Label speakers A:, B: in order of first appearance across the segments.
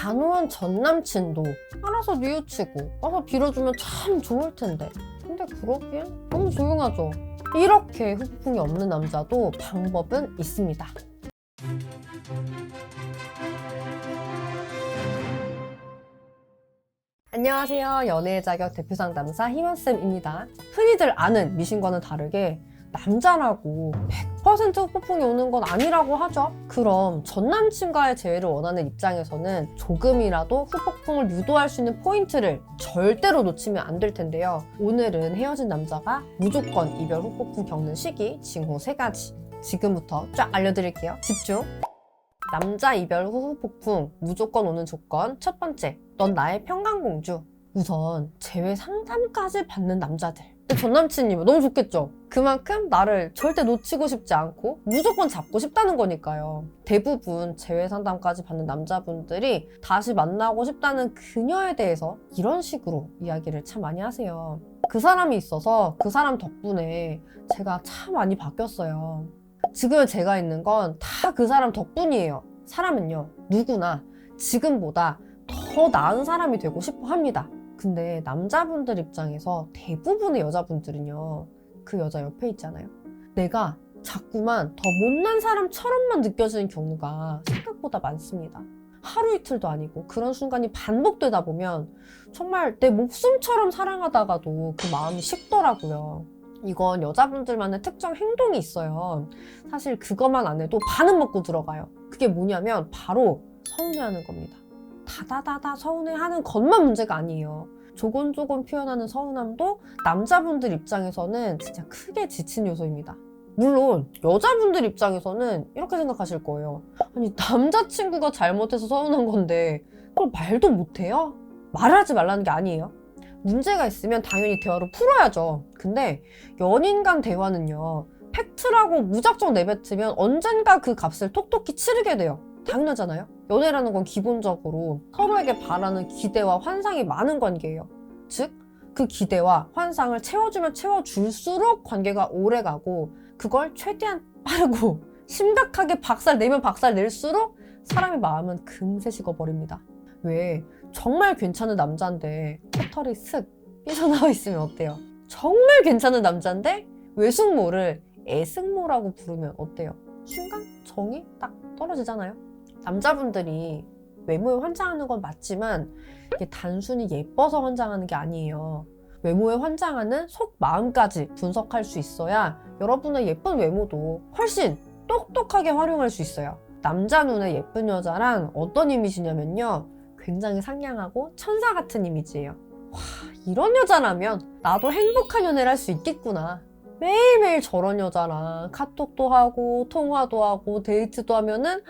A: 단호한 전남친도 알아서 뉘우치고 와서 빌어주면 참 좋을 텐데, 근데 그러기엔 너무 조용하죠. 이렇게 후폭풍이 없는 남자도 방법은 있습니다. 안녕하세요. 연애의 자격 대표 상담사 희원쌤입니다. 흔히들 아는 미신과는 다르게 남자라고 100% 후폭풍이 오는 건 아니라고 하죠. 그럼 전남친과의 재회를 원하는 입장에서는 조금이라도 후폭풍을 유도할 수 있는 포인트를 절대로 놓치면 안 될 텐데요. 오늘은 헤어진 남자가 무조건 이별 후폭풍 겪는 시기 징후 3가지 지금부터 쫙 알려드릴게요. 집중! 남자 이별 후 후폭풍 무조건 오는 조건 첫 번째, 넌 나의 평강공주. 우선 재회 상담까지 받는 남자들, 전남친이면 너무 좋겠죠. 그만큼 나를 절대 놓치고 싶지 않고 무조건 잡고 싶다는 거니까요. 대부분 재회 상담까지 받는 남자분들이 다시 만나고 싶다는 그녀에 대해서 이런 식으로 이야기를 참 많이 하세요. 그 사람이 있어서 그 사람 덕분에 제가 참 많이 바뀌었어요. 지금 제가 있는 건 다 그 사람 덕분이에요. 사람은요, 누구나 지금보다 더 나은 사람이 되고 싶어 합니다. 근데 남자분들 입장에서 대부분의 여자분들은요, 그 여자 옆에 있잖아요. 내가 자꾸만 더 못난 사람처럼만 느껴지는 경우가 생각보다 많습니다. 하루 이틀도 아니고 그런 순간이 반복되다 보면 정말 내 목숨처럼 사랑하다가도 그 마음이 식더라고요. 이건 여자분들만의 특정 행동이 있어요. 사실 그것만 안 해도 반은 먹고 들어가요. 그게 뭐냐면 바로 서운해하는 겁니다. 다다다다 서운해하는 것만 문제가 아니에요. 조곤조곤 표현하는 서운함도 남자분들 입장에서는 진짜 크게 지친 요소입니다. 물론 여자분들 입장에서는 이렇게 생각하실 거예요. 아니, 남자친구가 잘못해서 서운한 건데 그걸 말도 못해요? 말을 하지 말라는 게 아니에요. 문제가 있으면 당연히 대화로 풀어야죠. 근데 연인 간 대화는요, 팩트라고 무작정 내뱉으면 언젠가 그 값을 톡톡히 치르게 돼요. 당연하잖아요. 연애라는 건 기본적으로 서로에게 바라는 기대와 환상이 많은 관계예요. 즉, 그 기대와 환상을 채워주면 채워줄수록 관계가 오래가고, 그걸 최대한 빠르고 심각하게 박살내면 박살낼수록 사람의 마음은 금세 식어버립니다. 왜? 정말 괜찮은 남자인데 코털이 슥 삐져나와 있으면 어때요? 정말 괜찮은 남자인데 외숙모를 애숙모라고 부르면 어때요? 순간 정이 딱 떨어지잖아요. 남자분들이 외모에 환장하는 건 맞지만 이게 단순히 예뻐서 환장하는 게 아니에요. 외모에 환장하는 속마음까지 분석할 수 있어야 여러분의 예쁜 외모도 훨씬 똑똑하게 활용할 수 있어요. 남자 눈에 예쁜 여자란 어떤 이미지냐면요, 굉장히 상냥하고 천사 같은 이미지예요. 와, 이런 여자라면 나도 행복한 연애를 할 수 있겠구나. 매일매일 저런 여자랑 카톡도 하고 통화도 하고 데이트도 하면은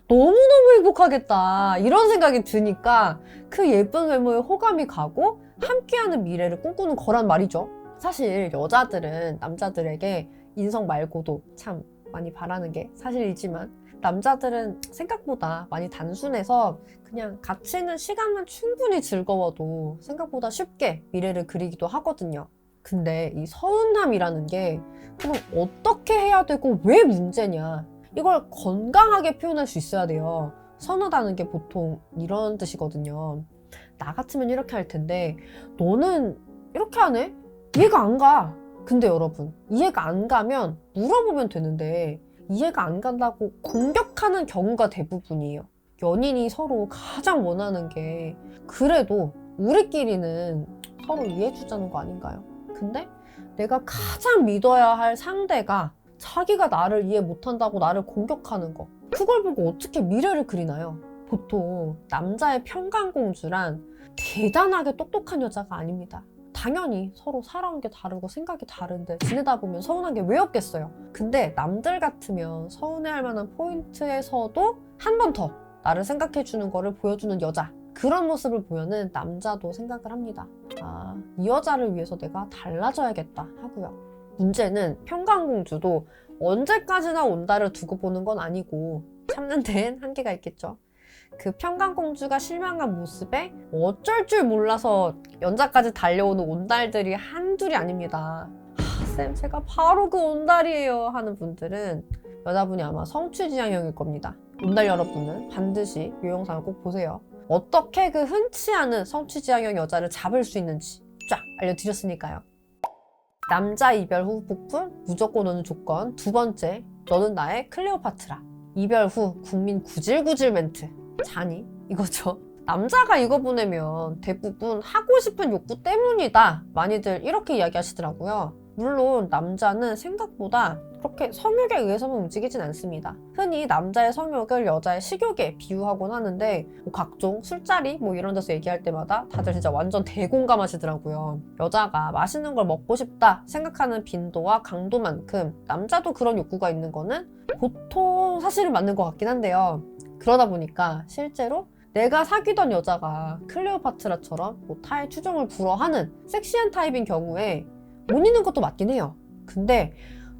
A: 너무너무 행복하겠다, 이런 생각이 드니까 그 예쁜 외모에 호감이 가고 함께하는 미래를 꿈꾸는 거란 말이죠. 사실 여자들은 남자들에게 인성 말고도 참 많이 바라는 게 사실이지만, 남자들은 생각보다 많이 단순해서 그냥 같이 있는 시간만 충분히 즐거워도 생각보다 쉽게 미래를 그리기도 하거든요. 근데 이 서운함이라는 게 그럼 어떻게 해야 되고 왜 문제냐, 이걸 건강하게 표현할 수 있어야 돼요. 서운하다는 게 보통 이런 뜻이거든요. 나 같으면 이렇게 할 텐데 너는 이렇게 하네? 이해가 안 가. 근데 여러분, 이해가 안 가면 물어보면 되는데 이해가 안 간다고 공격하는 경우가 대부분이에요. 연인이 서로 가장 원하는 게 그래도 우리끼리는 서로 이해해주자는 거 아닌가요? 근데 내가 가장 믿어야 할 상대가 자기가 나를 이해 못한다고 나를 공격하는 거, 그걸 보고 어떻게 미래를 그리나요? 보통 남자의 평강공주란 대단하게 똑똑한 여자가 아닙니다. 당연히 서로 살아온 게 다르고 생각이 다른데 지내다 보면 서운한 게 왜 없겠어요. 근데 남들 같으면 서운해할 만한 포인트에서도 한 번 더 나를 생각해주는 거를 보여주는 여자, 그런 모습을 보면은 남자도 생각을 합니다. 아, 이 여자를 위해서 내가 달라져야겠다 하고요. 문제는 평강공주도 언제까지나 온다를 두고 보는 건 아니고 참는 데엔 한계가 있겠죠. 그 평강공주가 실망한 모습에 어쩔 줄 몰라서 연자까지 달려오는 온달들이 한둘이 아닙니다. 쌤, 제가 바로 그 온달이에요 하는 분들은 여자분이 아마 성취지향형일 겁니다. 온달 여러분은 반드시 이 영상을 꼭 보세요. 어떻게 그 흔치 않은 성취지향형 여자를 잡을 수 있는지 쫙 알려드렸으니까요. 남자 이별 후 폭풍, 무조건 오는 조건. 두 번째, 너는 나의 클레오파트라. 이별 후 국민 구질구질 멘트. 자니? 이거죠. 남자가 이거 보내면 대부분 하고 싶은 욕구 때문이다. 많이들 이렇게 이야기하시더라고요. 물론 남자는 생각보다 그렇게 성욕에 의해서만 움직이진 않습니다. 흔히 남자의 성욕을 여자의 식욕에 비유하곤 하는데 뭐 각종 술자리 뭐 이런 데서 얘기할 때마다 다들 진짜 완전 대공감하시더라고요. 여자가 맛있는 걸 먹고 싶다 생각하는 빈도와 강도만큼 남자도 그런 욕구가 있는 거는 보통 사실은 맞는 것 같긴 한데요. 그러다 보니까 실제로 내가 사귀던 여자가 클레오파트라처럼 뭐 타의 추종을 불허하는 섹시한 타입인 경우에 못 있는 것도 맞긴 해요. 근데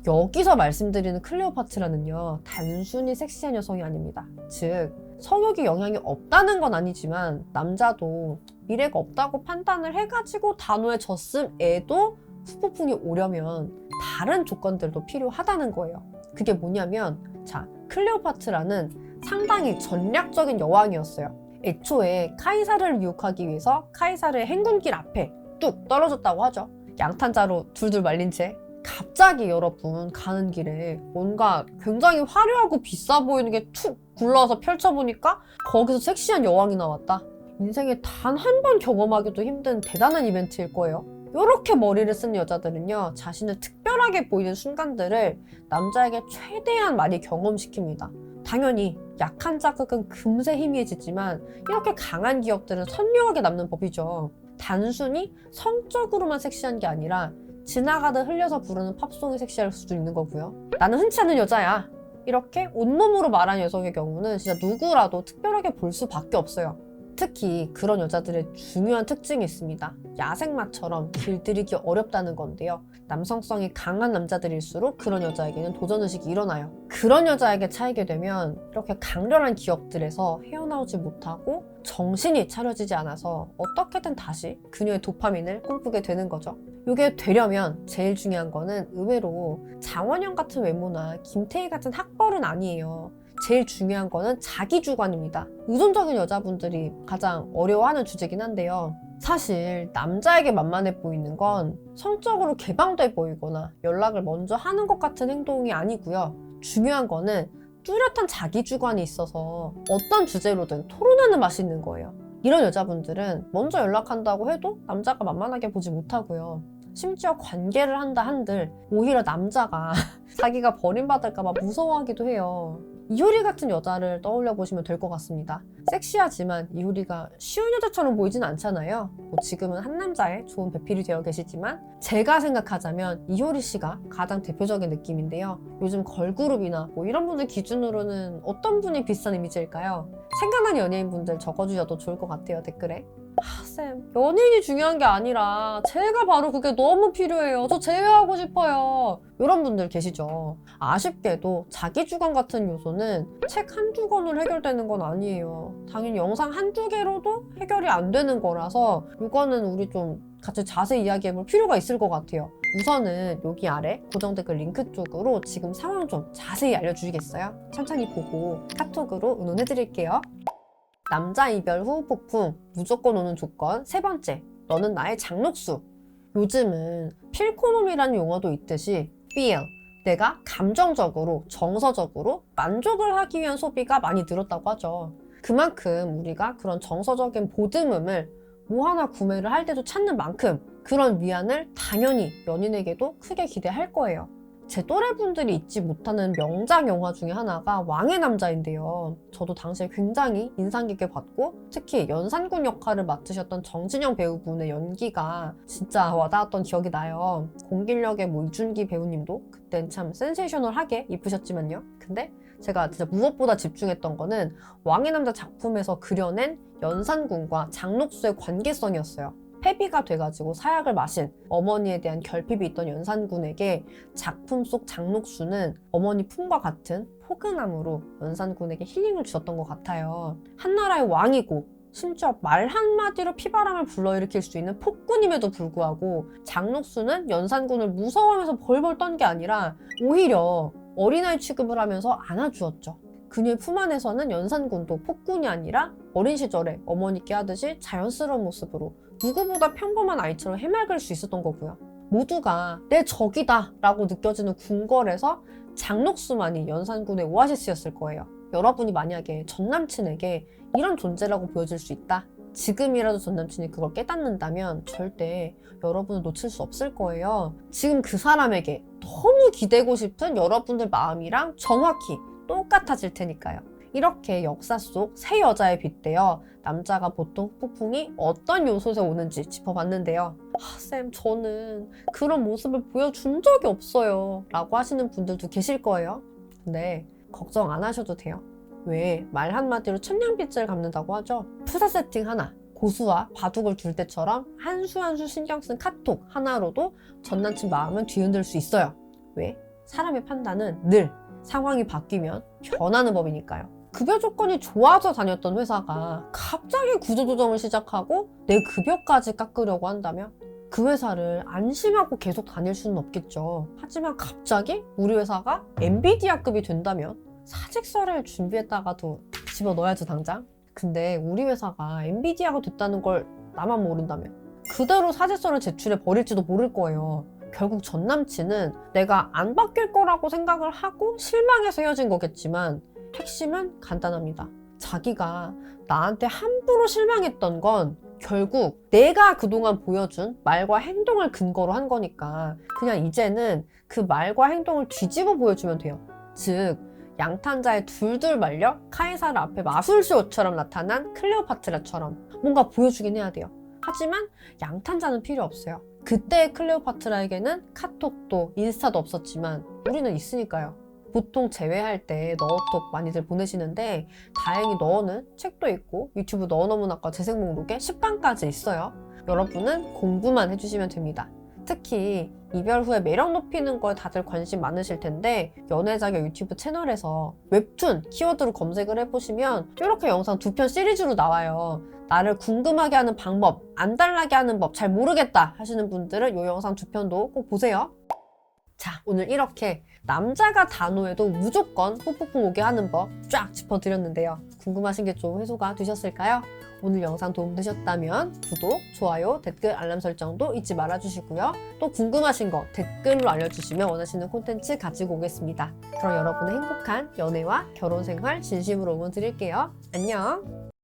A: 여기서 말씀드리는 클레오파트라는요, 단순히 sek시한 여성이 아닙니다. 즉 성욕이 영향이 없다는 건 아니지만 남자도 미래가 없다고 판단을 해가지고 단호해 졌음에도 후폭풍이 오려면 다른 조건들도 필요하다는 거예요. 그게 뭐냐면, 자, 클레오파트라는 상당히 전략적인 여왕이었어요. 애초에 카이사르를 유혹하기 위해서 카이사르의 행군길 앞에 뚝 떨어졌다고 하죠. 양탄자로 둘둘 말린 채 갑자기 여러분 가는 길에 뭔가 굉장히 화려하고 비싸 보이는 게 툭 굴러와서 펼쳐보니까 거기서 섹시한 여왕이 나왔다. 인생에 단 한 번 경험하기도 힘든 대단한 이벤트일 거예요. 이렇게 머리를 쓴 여자들은요, 자신을 특별하게 보이는 순간들을 남자에게 최대한 많이 경험시킵니다. 당연히 약한 자극은 금세 희미해지지만 이렇게 강한 기억들은 선명하게 남는 법이죠. 단순히 성적으로만 섹시한 게 아니라 지나가다 흘려서 부르는 팝송이 섹시할 수도 있는 거고요. 나는 흔치 않은 여자야, 이렇게 온몸으로 말하는 여성의 경우는 진짜 누구라도 특별하게 볼 수밖에 없어요. 특히 그런 여자들의 중요한 특징이 있습니다. 야생마처럼 길들이기 어렵다는 건데요. 남성성이 강한 남자들일수록 그런 여자에게는 도전의식이 일어나요. 그런 여자에게 차이게 되면 이렇게 강렬한 기억들에서 헤어나오지 못하고 정신이 차려지지 않아서 어떻게든 다시 그녀의 도파민을 꿈꾸게 되는 거죠. 이게 되려면 제일 중요한 거는 의외로 장원영 같은 외모나 김태희 같은 학벌은 아니에요. 제일 중요한 거는 자기 주관입니다. 의존적인 여자분들이 가장 어려워하는 주제긴 한데요. 사실 남자에게 만만해 보이는 건 성적으로 개방돼 보이거나 연락을 먼저 하는 것 같은 행동이 아니고요. 중요한 거는 뚜렷한 자기 주관이 있어서 어떤 주제로든 토론하는 맛이 있는 거예요. 이런 여자분들은 먼저 연락한다고 해도 남자가 만만하게 보지 못하고요. 심지어 관계를 한다 한들 오히려 남자가 자기가 버림받을까 봐 무서워하기도 해요. 이효리 같은 여자를 떠올려 보시면 될 것 같습니다. 섹시하지만 이효리가 쉬운 여자처럼 보이진 않잖아요. 뭐 지금은 한 남자의 좋은 배필이 되어 계시지만 제가 생각하자면 이효리 씨가 가장 대표적인 느낌인데요. 요즘 걸그룹이나 뭐 이런 분들 기준으로는 어떤 분이 비슷한 이미지일까요? 생각나는 연예인분들 적어주셔도 좋을 것 같아요, 댓글에. 쌤, 연예인이 중요한 게 아니라 제가 바로 그게 너무 필요해요. 저 제외하고 싶어요. 이런 분들 계시죠. 아쉽게도 자기 주관 같은 요소는 책 한두 권으로 해결되는 건 아니에요. 당연히 영상 한두 개로도 해결이 안 되는 거라서 이거는 우리 좀 같이 자세히 이야기해볼 필요가 있을 것 같아요. 우선은 여기 아래 고정 댓글 링크 쪽으로 지금 상황 좀 자세히 알려주시겠어요? 천천히 보고 카톡으로 의논해드릴게요. 남자 이별 후 폭풍, 무조건 오는 조건. 세 번째, 너는 나의 장녹수. 요즘은 필코놈이라는 용어도 있듯이 feel, 내가 감정적으로, 정서적으로 만족을 하기 위한 소비가 많이 늘었다고 하죠. 그만큼 우리가 그런 정서적인 보듬음을 뭐 하나 구매를 할 때도 찾는 만큼 그런 위안을 당연히 연인에게도 크게 기대할 거예요. 제 또래분들이 잊지 못하는 명작 영화 중에 하나가 왕의 남자인데요. 저도 당시에 굉장히 인상 깊게 봤고 특히 연산군 역할을 맡으셨던 정진영 배우분의 연기가 진짜 와닿았던 기억이 나요. 공길역의 뭐 이준기 배우님도 그땐 참 센세이셔널하게 이쁘셨지만요. 근데 제가 진짜 무엇보다 집중했던 거는 왕의 남자 작품에서 그려낸 연산군과 장녹수의 관계성이었어요. 폐비가 돼가지고 사약을 마신 어머니에 대한 결핍이 있던 연산군에게 작품 속 장녹수는 어머니 품과 같은 포근함으로 연산군에게 힐링을 주셨던 것 같아요. 한나라의 왕이고 심지어 말 한마디로 피바람을 불러일으킬 수 있는 폭군임에도 불구하고 장녹수는 연산군을 무서워하면서 벌벌 떤 게 아니라 오히려 어린아이 취급을 하면서 안아주었죠. 그녀의 품 안에서는 연산군도 폭군이 아니라 어린 시절에 어머니께 하듯이 자연스러운 모습으로 누구보다 평범한 아이처럼 해맑을 수 있었던 거고요. 모두가 내 적이다 라고 느껴지는 궁궐에서 장록수만이 연산군의 오아시스였을 거예요. 여러분이 만약에 전남친에게 이런 존재라고 보여질 수 있다. 지금이라도 전남친이 그걸 깨닫는다면 절대 여러분을 놓칠 수 없을 거예요. 지금 그 사람에게 너무 기대고 싶은 여러분들 마음이랑 정확히 똑같아질 테니까요. 이렇게 역사 속 세 여자에 빗대어 남자가 보통 후폭풍이 어떤 요소에서 오는지 짚어봤는데요. 쌤, 저는 그런 모습을 보여준 적이 없어요 라고 하시는 분들도 계실 거예요. 근데 걱정 안 하셔도 돼요. 왜 말 한마디로 천냥빚을 갚는다고 하죠? 투사 세팅 하나, 고수와 바둑을 둘 때처럼 한 수 한 수 신경 쓴 카톡 하나로도 전남친 마음은 뒤흔들 수 있어요. 왜? 사람의 판단은 늘 상황이 바뀌면 변하는 법이니까요. 급여 조건이 좋아서 다녔던 회사가 갑자기 구조조정을 시작하고 내 급여까지 깎으려고 한다면 그 회사를 안심하고 계속 다닐 수는 없겠죠. 하지만 갑자기 우리 회사가 엔비디아급이 된다면 사직서를 준비했다가도 집어넣어야죠, 당장. 근데 우리 회사가 엔비디아가 됐다는 걸 나만 모른다면 그대로 사직서를 제출해 버릴지도 모를 거예요. 결국 전 남친은 내가 안 바뀔 거라고 생각을 하고 실망해서 헤어진 거겠지만 핵심은 간단합니다. 자기가 나한테 함부로 실망했던 건 결국 내가 그동안 보여준 말과 행동을 근거로 한 거니까 그냥 이제는 그 말과 행동을 뒤집어 보여주면 돼요. 즉 양탄자에 둘둘 말려 카이사르 앞에 마술쇼처럼 나타난 클레오파트라처럼 뭔가 보여주긴 해야 돼요. 하지만 양탄자는 필요 없어요. 그때의 클레오파트라에게는 카톡도 인스타도 없었지만 우리는 있으니까요. 보통 제외할 때 너어톡 많이들 보내시는데 다행히 너어는 책도 있고 유튜브 너어너무나과 재생 목록에 10강까지 있어요. 여러분은 공부만 해주시면 됩니다. 특히 이별 후에 매력 높이는 거에 다들 관심 많으실 텐데 연애자격 유튜브 채널에서 웹툰 키워드로 검색을 해보시면 이렇게 영상 2편 시리즈로 나와요. 나를 궁금하게 하는 방법, 안달나게 하는 법 잘 모르겠다 하시는 분들은 이 영상 2편도 꼭 보세요. 자, 오늘 이렇게 남자가 단호해도 무조건 후폭풍 오게 하는 법 쫙 짚어드렸는데요. 궁금하신 게 좀 해소가 되셨을까요? 오늘 영상 도움되셨다면 구독, 좋아요, 댓글, 알람 설정도 잊지 말아주시고요. 또 궁금하신 거 댓글로 알려주시면 원하시는 콘텐츠 가지고 오겠습니다. 그럼 여러분의 행복한 연애와 결혼 생활 진심으로 응원 드릴게요. 안녕!